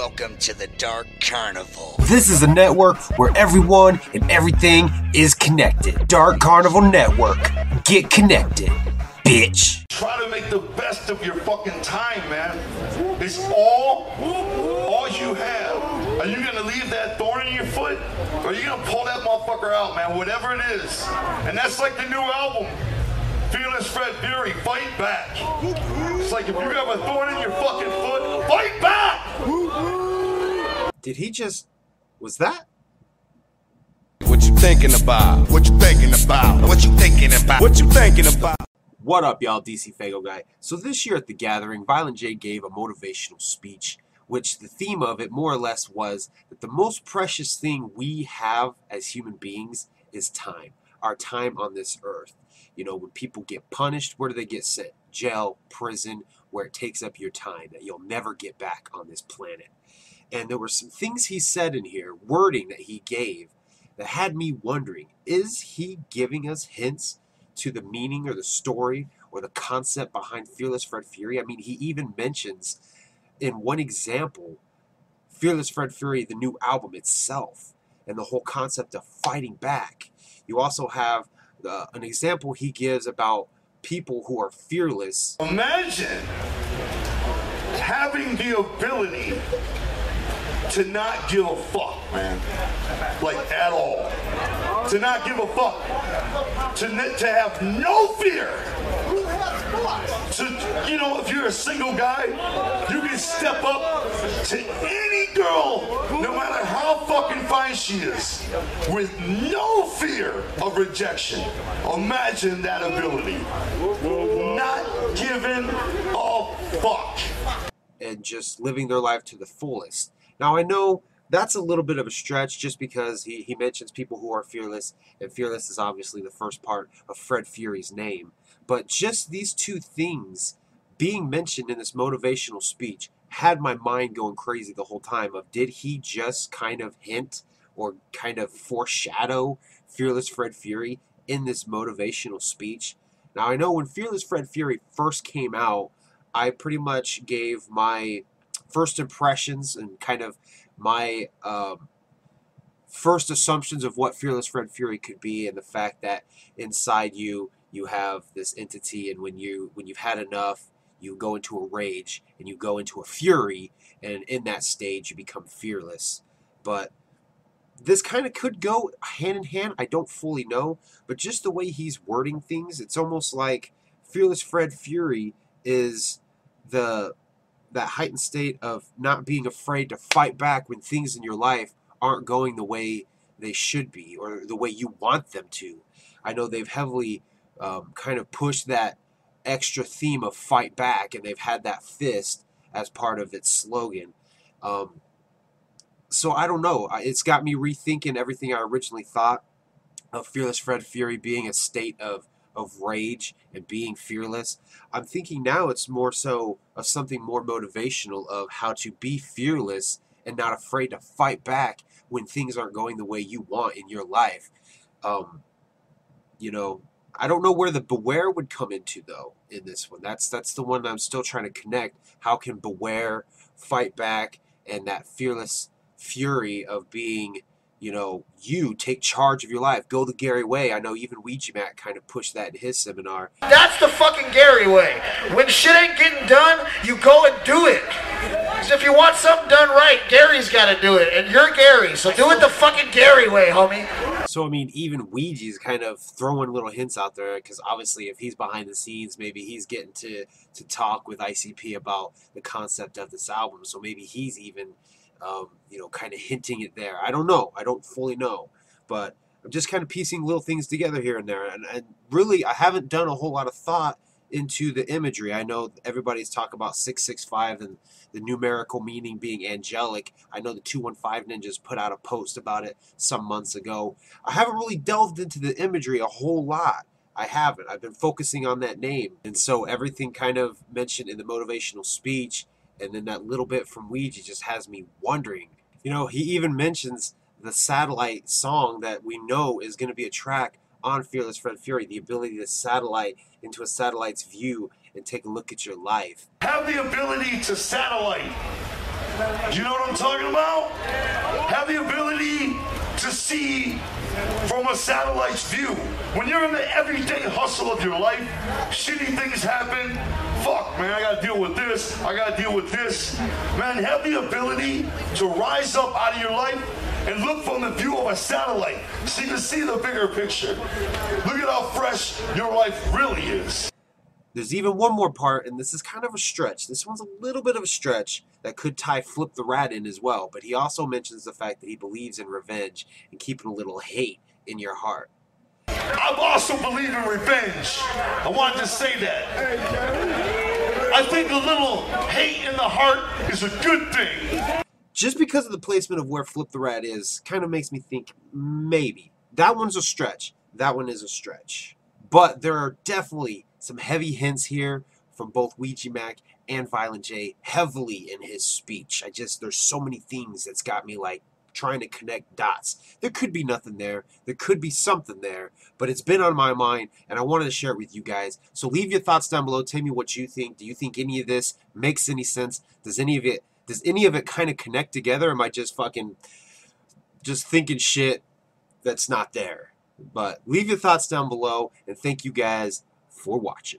Welcome to the Dark Carnival. This is a network where everyone and everything is connected. Dark Carnival Network. Get connected, bitch. Try to make the best of your fucking time, man. It's all you have. Are you gonna leave that thorn in your foot? Or are you gonna pull that motherfucker out, man? Whatever it is. And that's like the new album. Fearless Fred Fury, fight back. It's like if you have a thorn in your fucking foot, fight back! Did he just... was that? What you thinking about? What you thinking about? What you thinking about? What you thinking about? What up, y'all? DCFAYGOGUY. So this year at the gathering, Violent J gave a motivational speech, which the theme of it more or less was that the most precious thing we have as human beings is time. Our time on this earth. You know, when people get punished, where do they get sent? Jail, prison, where it takes up your time that you'll never get back on this planet. And there were some things he said in here, wording that he gave, that had me wondering, is he giving us hints to the meaning or the story or the concept behind Fearless Fred Fury? I mean, he even mentions in one example, Fearless Fred Fury, the new album itself, and the whole concept of fighting back. You also have an example he gives about people who are fearless. Imagine having the ability to not give a fuck, man. Like, at all. To not give a fuck. To have no fear. To, you know, if you're a single guy, you can step up to any girl, no matter how fucking fine she is, with no fear of rejection. Imagine that ability. Not giving a fuck. And just living their life to the fullest. Now, I know that's a little bit of a stretch just because he mentions people who are fearless, and fearless is obviously the first part of Fred Fury's name. But just these two things being mentioned in this motivational speech had my mind going crazy the whole time of, did he just kind of hint or kind of foreshadow Fearless Fred Fury in this motivational speech? Now, I know when Fearless Fred Fury first came out, I pretty much gave my first impressions and kind of my first assumptions of what Fearless Fred Fury could be, and the fact that inside you have this entity, and when you've had enough, you go into a rage and you go into a fury, and in that stage you become fearless. But this kind of could go hand in hand. I don't fully know, but just the way he's wording things, it's almost like Fearless Fred Fury is that heightened state of not being afraid to fight back when things in your life aren't going the way they should be or the way you want them to. I know they've heavily kind of pushed that extra theme of fight back, and they've had that fist as part of its slogan. So I don't know. It's got me rethinking everything I originally thought of Fearless Fred Fury being a state of rage and being fearless. I'm thinking now it's more so of something more motivational of how to be fearless and not afraid to fight back when things aren't going the way you want in your life. You know, I don't know where the beware would come into though in this one. That's the one I'm still trying to connect. How can beware, fight back, and that fearless fury of being, you know, you take charge of your life. Go the Gary way. I know even Ouija Matt kind of pushed that in his seminar. That's the fucking Gary way. When shit ain't getting done, you go and do it. Because if you want something done right, Gary's got to do it. And you're Gary, so do it the fucking Gary way, homie. So, I mean, even Ouija's kind of throwing little hints out there, because obviously if he's behind the scenes, maybe he's getting to talk with ICP about the concept of this album. So maybe he's even... you know, kind of hinting it there. I don't know. I don't fully know. But I'm just kind of piecing little things together here and there. And really, I haven't done a whole lot of thought into the imagery. I know everybody's talking about 665 and the numerical meaning being angelic. I know the 215 Ninjas put out a post about it some months ago. I haven't really delved into the imagery a whole lot. I haven't. I've been focusing on that name. And so everything kind of mentioned in the motivational speech and then that little bit from Ouija just has me wondering. You know, he even mentions the satellite song that we know is going to be a track on Fearless Fred Fury, the ability to satellite into a satellite's view and take a look at your life. Have the ability to satellite You know what I'm talking about? Have the ability to see from a satellite's view. When you're in the everyday hustle of your life, shitty things happen. Fuck, man, I gotta deal with this. I gotta deal with this. Man, have the ability to rise up out of your life and look from the view of a satellite so you can see the bigger picture. Look at how fresh your life really is. There's even one more part, and this is kind of a stretch. This one's a little bit of a stretch that could tie Flip the Rat in as well. But he also mentions the fact that he believes in revenge and keeping a little hate in your heart. I also believe in revenge. I wanted to say that. I think a little hate in the heart is a good thing. Just because of the placement of where Flip the Rat is, kind of makes me think maybe. That one's a stretch. That one is a stretch. But there are definitely some heavy hints here from both Ouija Mac and Violent J, heavily in his speech. There's so many things that's got me like trying to connect dots. There could be nothing there. There could be something there, but it's been on my mind and I wanted to share it with you guys. So leave your thoughts down below. Tell me what you think. Do you think any of this makes any sense? Does any of it kind of connect together? Or am I just thinking shit that's not there? But leave your thoughts down below, and thank you guys for watching.